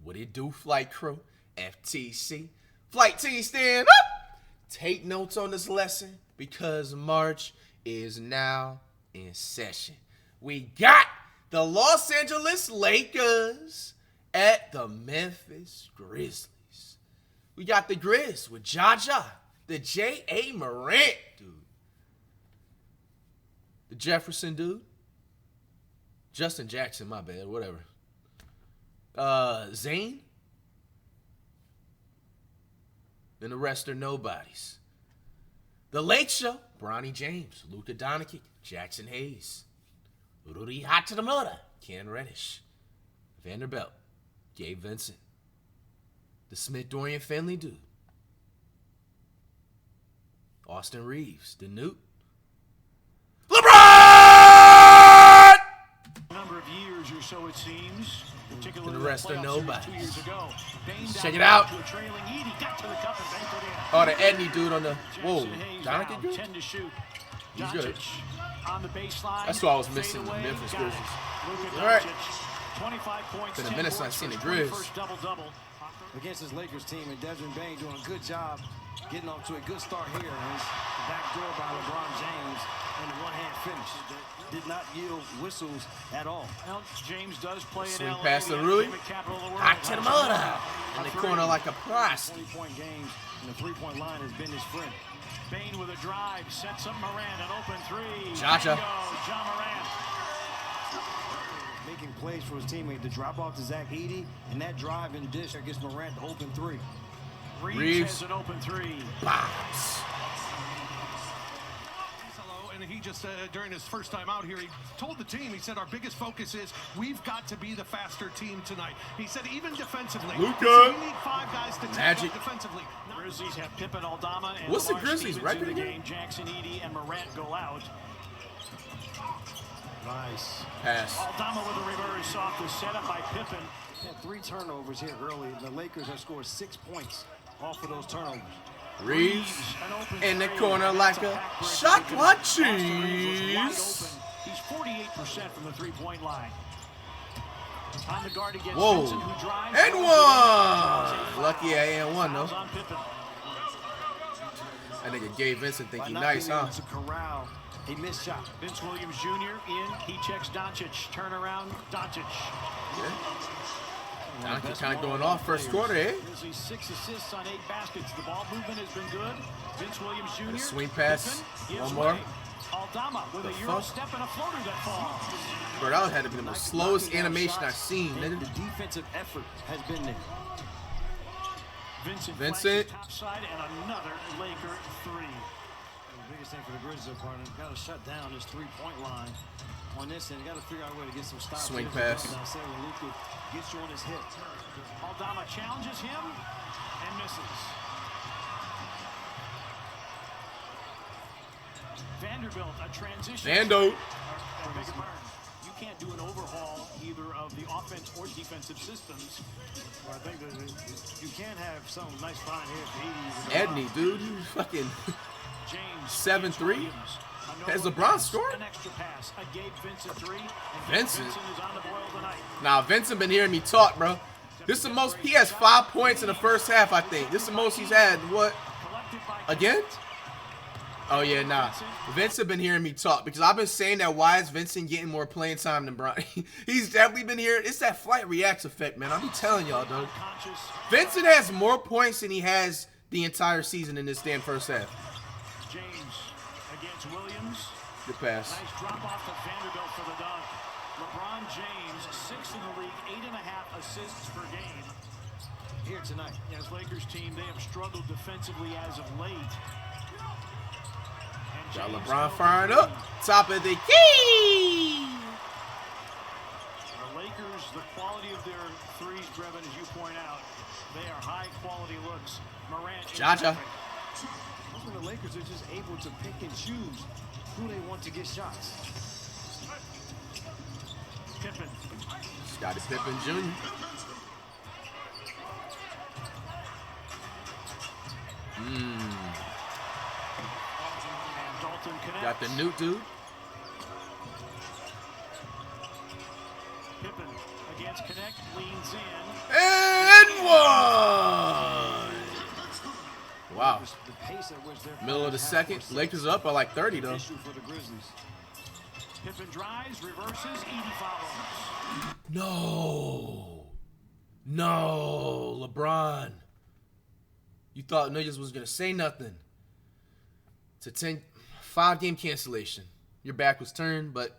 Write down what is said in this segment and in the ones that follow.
What it do, flight crew? FTC. Flight team stand up! Take notes on this lesson because March is now in session. We got the Los Angeles Lakers at the Memphis Grizzlies. We got the Grizz with Jaja, the J.A. Morant dude, the Jefferson dude, Justin Jackson, my bad, whatever. Zane, and the rest are nobodies. The Late Show, Bronny James, Luka Doncic, Jackson Hayes, Rudy Hachimura, Ken Reddish, Vanderbilt, Gabe Vincent, the Smith Dorian Finley dude, Austin Reeves, the Newt, LeBron! Number of years or so it seems. And the rest are nobody. Check it out. Oh, the Edney dude on the Doncic good? He's good. That's what I was missing in the Memphis Grizzlies. All right. Been a minute since I've seen the Grizz. Against this Lakers team, and Desmond Bane doing a good job getting off to a good start here. And his backdoor by LeBron James and the one-hand finish. Did not yield whistles at all. Well, James does play Swing in LA, past the Rui. Hachimura in the corner like a prize. 20-point games, and the three-point line has been his friend. Bane with a drive, sets up Morant, an open three. Jaja. John Morant. Making plays for his teammate to drop off to Zach Edey, and that drive and dish against Morant, the open three. Reeves has an open three. Box. And he just, during his first time out here, he told the team, he said, our biggest focus is we've got to be the faster team tonight. He said, even defensively. Luka. We need 5 guys to Magic. take defensively. Grizzlies have Pippen, Aldama, and what's the Lamar Grizzlies' Stevens record in the again? game. Jackson, Edey, and Morant go out. Nice. Pass. Aldama with a reverse off the setup by Pippen. Had 3 turnovers here early. The Lakers have scored 6 points off of those turnovers. Reeves in the corner like a chocolate cheese. He's 48% from the three-point line. On the guard against Whoa. Vincent, who drives. And one. Lucky I ain't one though. On Pippen. That nigga Gabe Vincent think By he not nice, being huh? able to corral a missed shot. Vince Williams Jr. in. He checks Doncic. Turnaround, Doncic. Yeah. Doncic kind of going off first quarter, eh? Grizzlies 6 assists on 8 baskets. The ball movement has been good. Vince Williams Jr. Swing pass. Pippen One gives more. way. Aldama with a Euro step and a floater that falls. Bro, that had to be the most slowest animation I've seen, And nigga. the defensive effort has been there. Vincent. Vincent. Top side and another Laker three. The biggest thing for the Grizzlies partner, got to shut down this three-point line on this end. Got to figure out a way to get some stops. Swing here. pass. I said when Luka gets you on his hip. Aldama challenges him and misses. Vanderbilt, a transition. Vando. Beg your pardon. You can't do an overhaul either of the offense or defensive systems. Well, I think that you can have some nice find here for Edey. Edney, dude, you fucking James 7-3. Has LeBron scored? An extra pass. A Gabe Vincent three. And Vincent? Vincent is on the boil tonight. Nah, Vincent been hearing me talk, bro. This is the most. He has 5 points in the first half, I think. This is the most he's had. What? Collected by Again? Oh yeah, nah. Vincent been hearing me talk because I've been saying that why is Vincent getting more playing time than Bronny? He's definitely been hearing. It's that FlightReacts effect, man. I be telling y'all, dog. conscious. Vincent has more points than he has the entire season in this damn first half. James against Williams. Good pass. Nice drop off to Vanderbilt for the dunk. LeBron James, 6th in the league, 8.5 assists per game. Here tonight. As Lakers team, they have struggled defensively as of late. And Got James LeBron goes firing to up. Top of the key. The Lakers, the quality of their threes, Brevin, as you point out, they are high quality looks. Morant. Jaja. Most of the Lakers are just able to pick and choose who they want to get shots. Pippen. Scottie Pippen Jr. And Dalton connects. Got the Newt dude. Pippen against Connect, leans in. And pace at which they're Middle of the second. Lakers are up by like 30 though. issue for the Grizzlies. Pippen drives, reverses, Edey follows. No. No, LeBron. You thought niggas was going to say nothing. It's a 5-game cancellation. Your back was turned, but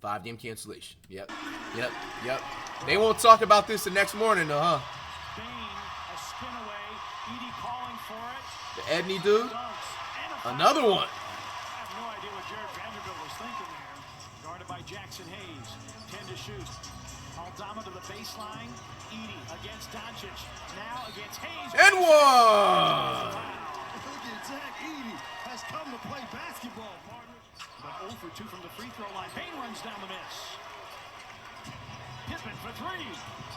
5-game cancellation. Yep. They won't talk about this the next morning, though, huh? Bain, a spin away. Edey calling for it. The Edney dude. Dunks. And a Another one. I have no idea what Jared Vanderbilt was thinking there. Guarded by Jackson Hayes. 10 to shoot. Aldama to the baseline. Edey against Doncic. Now against Hayes. And one. Look at Zach Edey has come to play basketball, partner. But 0 for 2 from the free throw line. Bain runs down the miss. Pippen for 3.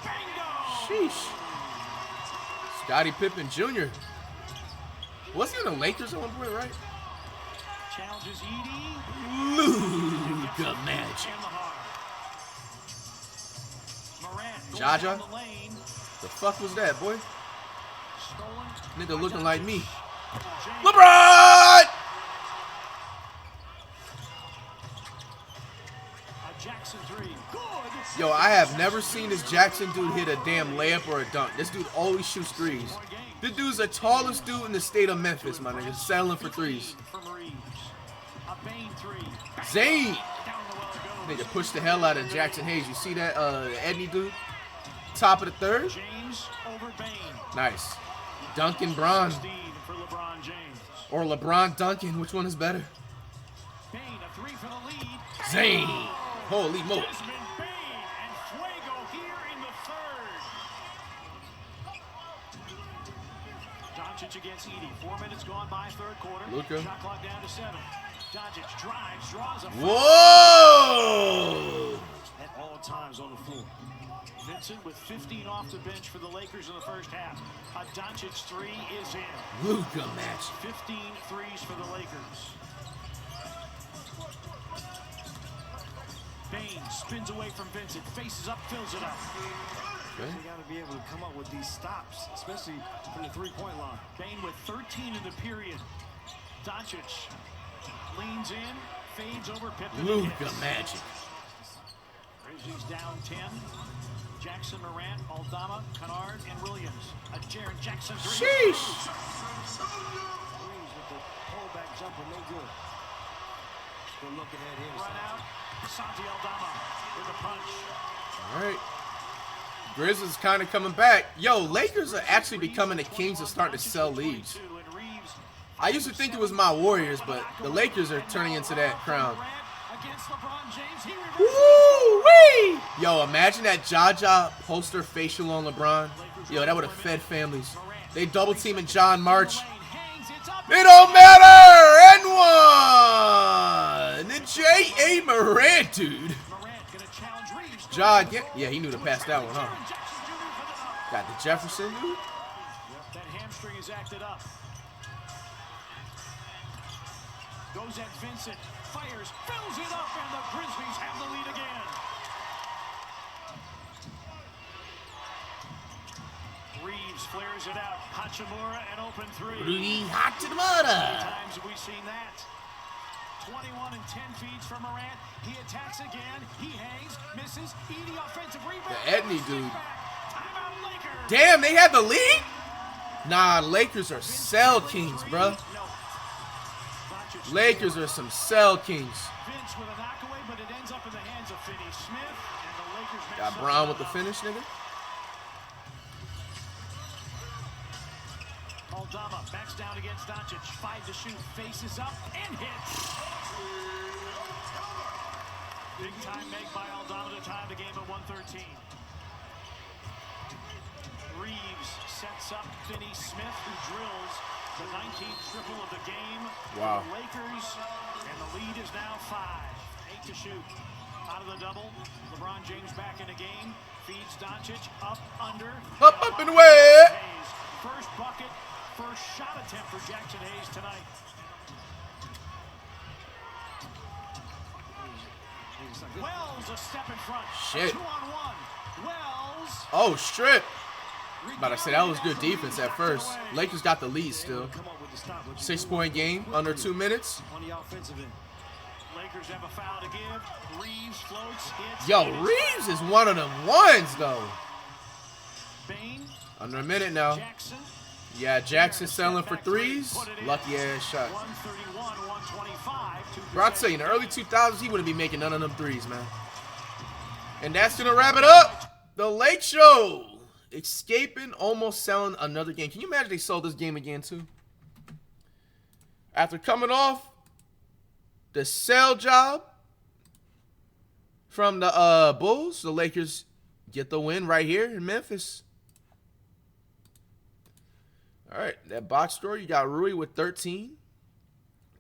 Bingo! Sheesh. Scottie Pippen Jr. Was he on the Lakers at one point, right? Challenges Edey. Luka Magic. In the heart. Morant goes Jaja? down the lane. The fuck was that, boy? Stolen. Nigga looking like me. James. LeBron! A Jackson 3. Good. Yo, I have never seen this Jackson dude hit a damn layup or a dunk. This dude always shoots threes. This dude's the tallest dude in the state of Memphis, my nigga. Settling for threes. From Reeves. A Bain 3. Zane! Down the well it goes. Nigga pushed the hell out of Jackson Hayes. You see that Edney dude? Top of the third? James over Bain. Nice. Duncan Braun. 16 for LeBron James. Or LeBron Duncan. Which one is better? Bain, a 3 for the lead. Zane. Holy moly. Desmond Bain and Fuego here in the third. Doncic against Edey. 4 minutes gone by third quarter. Luka. Shot clock down to 7. Doncic drives, draws a Whoa! At all times on the floor. Vincent with 15 off the bench for the Lakers in the first half. A Doncic 3 is in. Luka Magic. 15 threes for the Lakers. Bain spins away from Vincent, faces up, fills it up. Okay. They got to be able to come up with these stops, especially from the three-point line. Bain with 13 in the period. Doncic leans in, fades over Pippen. Luka Magic. Grizzlies down 10. Jackson, Morant, Aldama, Kennard, and Williams. A Jaren Jackson 3. Sheesh. Reeves with the pullback jumper, no good. Good looking at him. Run out. Santi Aldama with a punch. All right. Grizzlies kind of coming back. Yo, Lakers are actually becoming the kings and starting to sell leads. I used to think it was my Warriors, but the Lakers are turning into that crown. Woo-wee! Yo, imagine that Jaja poster facial on LeBron. Yo, that would have fed families. They double teaming John March. It don't matter! And one! The J.A. Morant, dude. Yeah, he knew to pass that one, huh? Got the Jefferson, dude. That hamstring is acted up. Goes at Vincent, fires, fills it up, and the Grizzlies have the lead again. Reeves flares it out. Hachimura, an open 3. Hachimura. How many times have we seen that? 21 and 10 feeds from Morant. He attacks again. He hangs, misses. Edey offensive rebound. The Edney dude. Timeout Lakers. Damn, they had the lead? Nah, Lakers are cell kings, bruh. Lakers are some cell kings. Vince with a knockaway, but it ends up in the hands of Finney Smith, and the Lakers Got Brown with the finish, nigga. Aldama backs down against Doncic. 5 to shoot, faces up, and hits. Big time make by Aldama to tie the game at 113. Reeves sets up Finney Smith, who drills the 19th triple of the game. Wow. For the Lakers, and the lead is now 5. 8 to shoot. Out of the double. LeBron James back in the game. Feeds Doncic up, under. Up and away. Hayes. First bucket, first shot attempt for Jackson Hayes tonight. Wells a step in front. Shit. 2-on-1. Wells. Oh, strip. About to say, that was good defense at first. Lakers got the lead still. 6-point game, under 2 minutes. On the offensive end. Lakers have a foul to give. Reeves floats. Yo, Reeves is one of them ones, though. Bain. Under a minute now. Jackson. Yeah, Jackson selling for threes. Lucky ass shot. 131, 125. Bro, I tell you, in the early 2000s, he wouldn't be making none of them threes, man. And that's going to wrap it up. The Lake Show. Escaping, almost selling another game. Can you imagine they sold this game again, too? After coming off the sell job from the Bulls, the Lakers get the win right here in Memphis. All right, that box score, you got Rui with 13,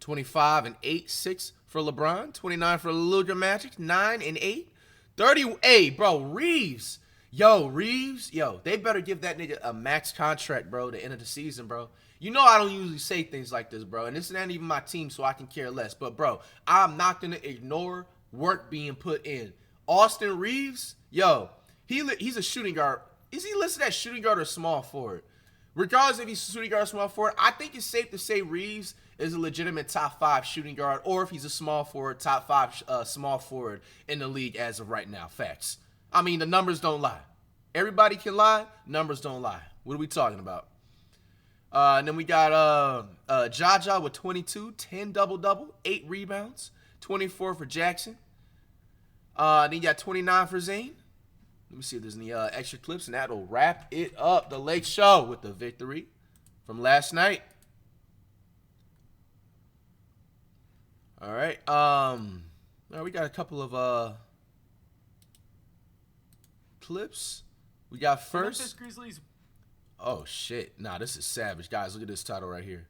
25 and 8, 6 for LeBron, 29 for the Luka Magic, 9 and 8, 30. Hey, bro, Reeves. Yo, Reeves, yo, they better give that nigga a max contract, bro, the end of the season, bro. You know I don't usually say things like this, bro, and this isn't even my team, so I can care less. But, bro, I'm not going to ignore work being put in. Austin Reeves, yo, he's a shooting guard. Is he listed as shooting guard or small forward? Regardless if he's a shooting guard or small forward, I think it's safe to say Reeves is a legitimate top 5 shooting guard, or if he's a small forward, top 5 small forward in the league as of right now. Facts. I mean, the numbers don't lie. Everybody can lie. Numbers don't lie. What are we talking about? And then we got Jaja with 22, 10 double-double, 8 rebounds, 24 for Jackson. Then you got 29 for Zane. Let me see if there's any extra clips, and that'll wrap it up. The Lake Show with the victory from last night. All right. We got a couple of clips. We got first. Memphis Grizzlies. Oh, shit. Nah, this is savage. Guys, look at this title right here.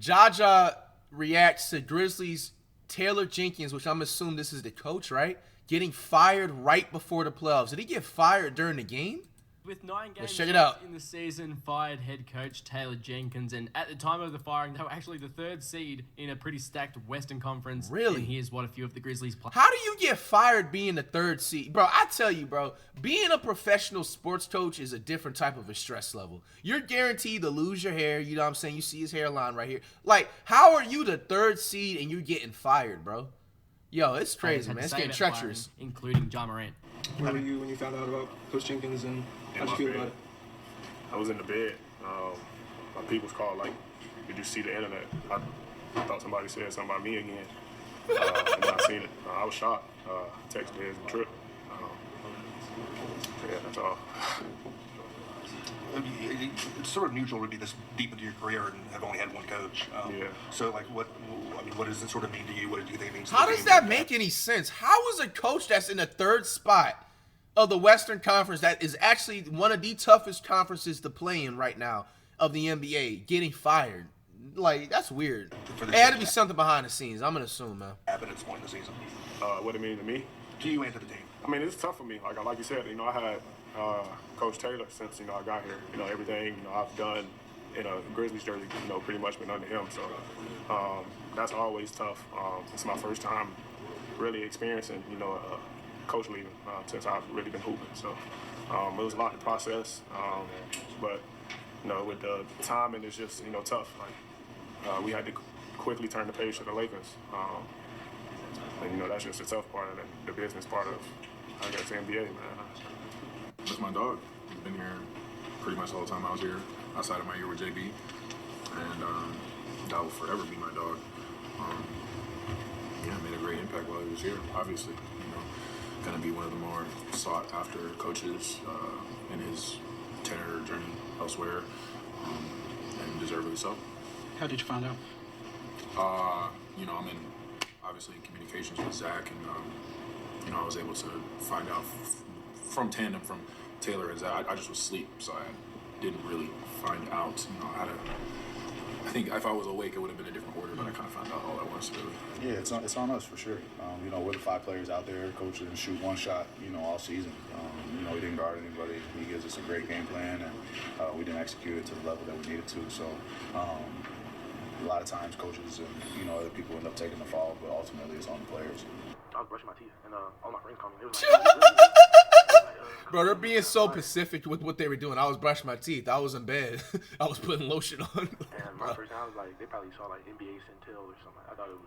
Jaja reacts to Grizzlies Taylor Jenkins, which I'm assuming this is the coach, right? Getting fired right before the playoffs. Did he get fired during the game? With 9 games check it out. in the season, fired head coach Taylor Jenkins, and at the time of the firing, they were actually the 3rd seed in a pretty stacked Western Conference. Really? And here's what a few of the Grizzlies played. How do you get fired being the 3rd seed? Bro, I tell you, bro, being a professional sports coach is a different type of a stress level. You're guaranteed to lose your hair. You know what I'm saying? You see his hairline right here. Like, how are you the 3rd seed and you're getting fired, bro? Yo, it's crazy, man. It's getting treacherous. Firing, including Ja Morant. Where were you when you found out about Coach Jenkins, and how'd you feel about it? I was in the bed. My people's called, like, did you see the internet? I thought somebody said something about me again. And then I seen it. I was shocked. Texted me as a trip. Yeah, that's all. It's sort of unusual to be this deep into your career and have only had one coach. Yeah. So, like, what does it sort of mean to you? What do you think it means to How the does team? that make any sense? How is a coach that's in the 3rd spot of the Western Conference, that is actually one of the toughest conferences to play in right now of the NBA, getting fired? Like, that's weird. There had to be something behind the scenes, I'm going to assume, man. Happen at this point in the season? What it mean to me? To you and to the team? I mean, it's tough for me. Like you said, I had Coach Taylor since, I got here. Everything, I've done in a Grizzlies jersey, pretty much been under him. So that's always tough. It's my first time really experiencing, coach leaving since I've really been hooping. So it was a lot to process. But, with the timing, it's just, tough. Like, we had to quickly turn the page to the Lakers. And, that's just the tough part of the business part of, I guess, the NBA, man. That's my dog. He's been here pretty much the whole time I was here, outside of my year with JB. And that will forever be my dog. Made a great impact while he was here, obviously. Going to be one of the more sought after coaches in his tenure journey elsewhere, and deservedly so. How did you find out? I'm in, obviously, in communications with Zach, and, I was able to find out from tandem from Taylor and Zach. I just was asleep, so I didn't really find out, how to. I think if I was awake, it would have been a different order, but I kind of found out all at once, really. Yeah, it's on us for sure. We're the 5 players out there. Coach didn't shoot one shot, all season. We didn't guard anybody. He gives us a great game plan, and we didn't execute it to the level that we needed to. So, a lot of times coaches and, other people end up taking the fall, but ultimately it's on the players. I was brushing my teeth, and all my friends called me. They was like, Bro, they're being so specific with what they were doing. I was brushing my teeth. I was in bed. I was putting lotion on. And my first time, I was like, they probably saw like NBA Centel or something. I thought it was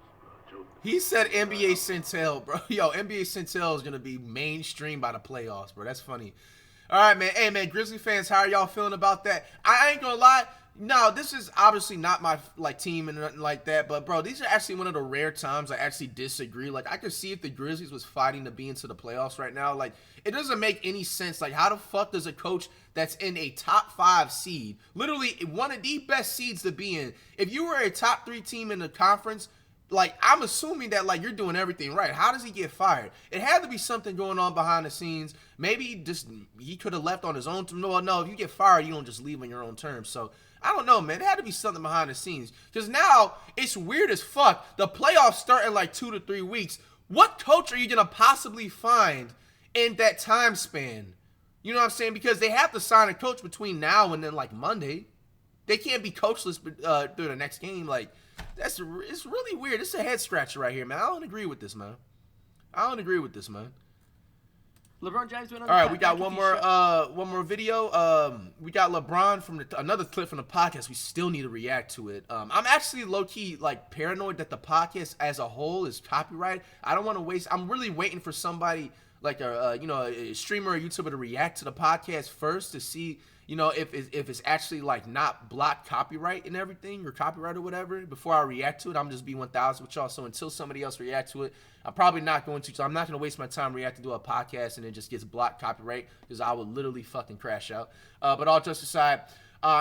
a joke. He said NBA Centel, bro. Yo, NBA Centel is going to be mainstream by the playoffs, bro. That's funny. All right, man. Hey, man, Grizzly fans, how are y'all feeling about that? I ain't going to lie. No, this is obviously not my team and nothing like that, but bro, these are actually one of the rare times I actually disagree. Like, I could see if the Grizzlies was fighting to be into the playoffs right now. Like, it doesn't make any sense. Like, how the fuck does a coach that's in a top 5 seed, literally one of the best seeds to be in, if you were a top 3 team in the conference, like, I'm assuming that, like, you're doing everything right. How does he get fired? It had to be something going on behind the scenes. Maybe he could have left on his own. No, if you get fired, you don't just leave on your own terms. So, I don't know, man. There had to be something behind the scenes. Because now, it's weird as fuck. The playoffs start in, like, 2 to 3 weeks. What coach are you going to possibly find in that time span? You know what I'm saying? Because they have to sign a coach between now and then, like, Monday. They can't be coachless through the next game. Like, it's really weird. It's a head scratcher right here, man. I don't agree with this, man. LeBron James went on. All right, we got one more video. We got LeBron from another clip from the podcast. We still need to react to it. I'm actually low key like paranoid that the podcast as a whole is copyrighted. I don't want to waste. I'm really waiting for somebody like a streamer or YouTuber to react to the podcast first to see if it's actually like not blocked copyright and everything or copyright or whatever before I react to it. I'm just be 1000 with y'all. So until somebody else reacts to it, I'm probably not going to. So I'm not going to waste my time reacting to a podcast and it just gets blocked copyright because I would literally fucking crash out. But all jokes aside,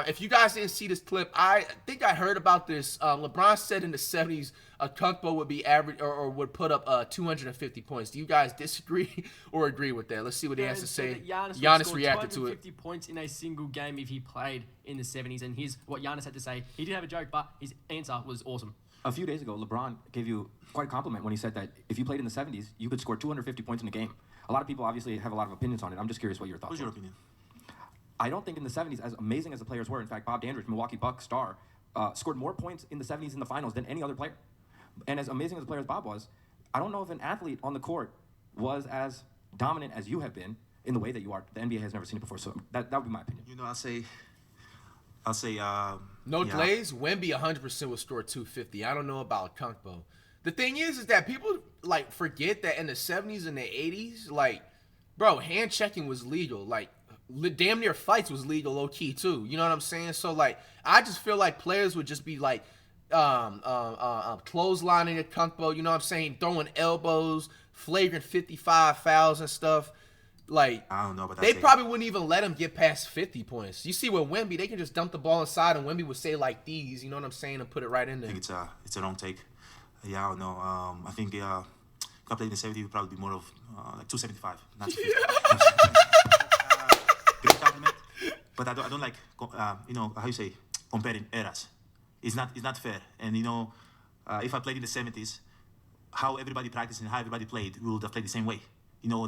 if you guys didn't see this clip, I think I heard about this. LeBron said in the 70s a Kunkbo would be average or would put up 250 points. Do you guys disagree or agree with that? Let's see what he has to say. Giannis reacted to it. 250 points in a single game if he played in the 70s. And here's what Giannis had to say. He did have a joke, but his answer was awesome. A few days ago, LeBron gave you quite a compliment when he said that if you played in the 70s, you could score 250 points in a game. A lot of people obviously have a lot of opinions on it. I'm just curious what your thoughts are. What's your opinion? I don't think in the 70s, as amazing as the players were, in fact, Bob Dandridge, Milwaukee Bucks star, scored more points in the 70s in the finals than any other player. And as amazing as the player as Bob was, I don't know if an athlete on the court was as dominant as you have been in the way that you are. The NBA has never seen it before, so that would be my opinion. You know, I'll say. No delays. Wemby 100% will score 250. I don't know about Kunkbo. The thing is that people like forget that in the 70s and the 80s, like, bro, hand checking was legal. Like, damn near fights was legal low key too. You know what I'm saying? So like, I just feel like players would just be like, clotheslining at Kunkbo. You know what I'm saying? Throwing elbows, flagrant 55 fouls and stuff. Like, I don't know, but they probably wouldn't even let him get past 50 points. You see with Wemby, they can just dump the ball inside, and Wemby would say like these, you know what I'm saying, and put it right in there. I think it's a wrong take. Yeah, I don't know. I think if I played in the 70s, it would probably be more of like 275, not 250. Great compliment, but I don't like how you say comparing eras. It's not fair. And if I played in the 70s, how everybody practiced and how everybody played, we would have played the same way.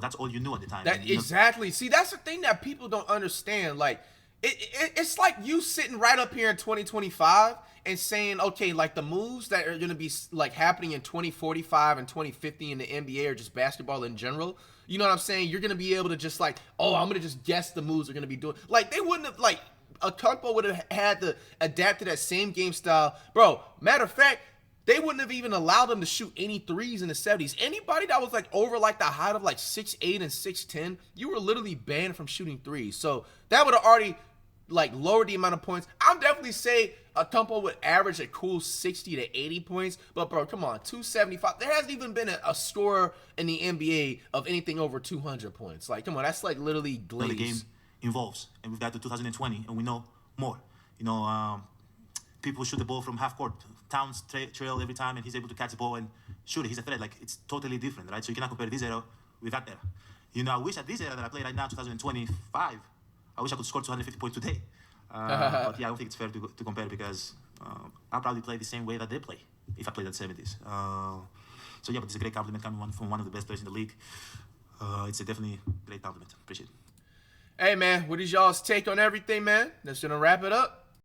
That's all you knew at the time. Exactly. See, that's the thing that people don't understand. Like, it's like you sitting right up here in 2025 and saying, okay, like the moves that are going to be like happening in 2045 and 2050 in the NBA or just basketball in general. You know what I'm saying? You're going to be able to just like, oh, I'm going to just guess the moves they're going to be doing. Like, they wouldn't have, like, a Kunkbo would have had to adapt to that same game style. Bro, matter of fact, they wouldn't have even allowed them to shoot any threes in the 70s. Anybody that was like over like the height of like 6'8" and 6'10", you were literally banned from shooting threes. So that would have already like lowered the amount of points. I'll definitely say a Kunkbo would average a cool 60 to 80 points. But bro, come on, 275. There hasn't even been a scorer in the NBA of anything over 200 points. Like, come on, that's like literally glaze. The game involves, and we've got to 2020, and we know more. People shoot the ball from half court. Towns trail every time, and he's able to catch the ball and shoot it. He's a threat. Like, it's totally different, right? So you cannot compare this era with that era. I wish at this era that I play right now, 2025, I wish I could score 250 points today. But yeah, I don't think it's fair to compare because I'll probably play the same way that they play if I played at 70s. So yeah, but it's a great compliment coming from one of the best players in the league. It's a definitely great compliment. Appreciate it. Hey man, what is y'all's take on everything, man? That's gonna wrap it up.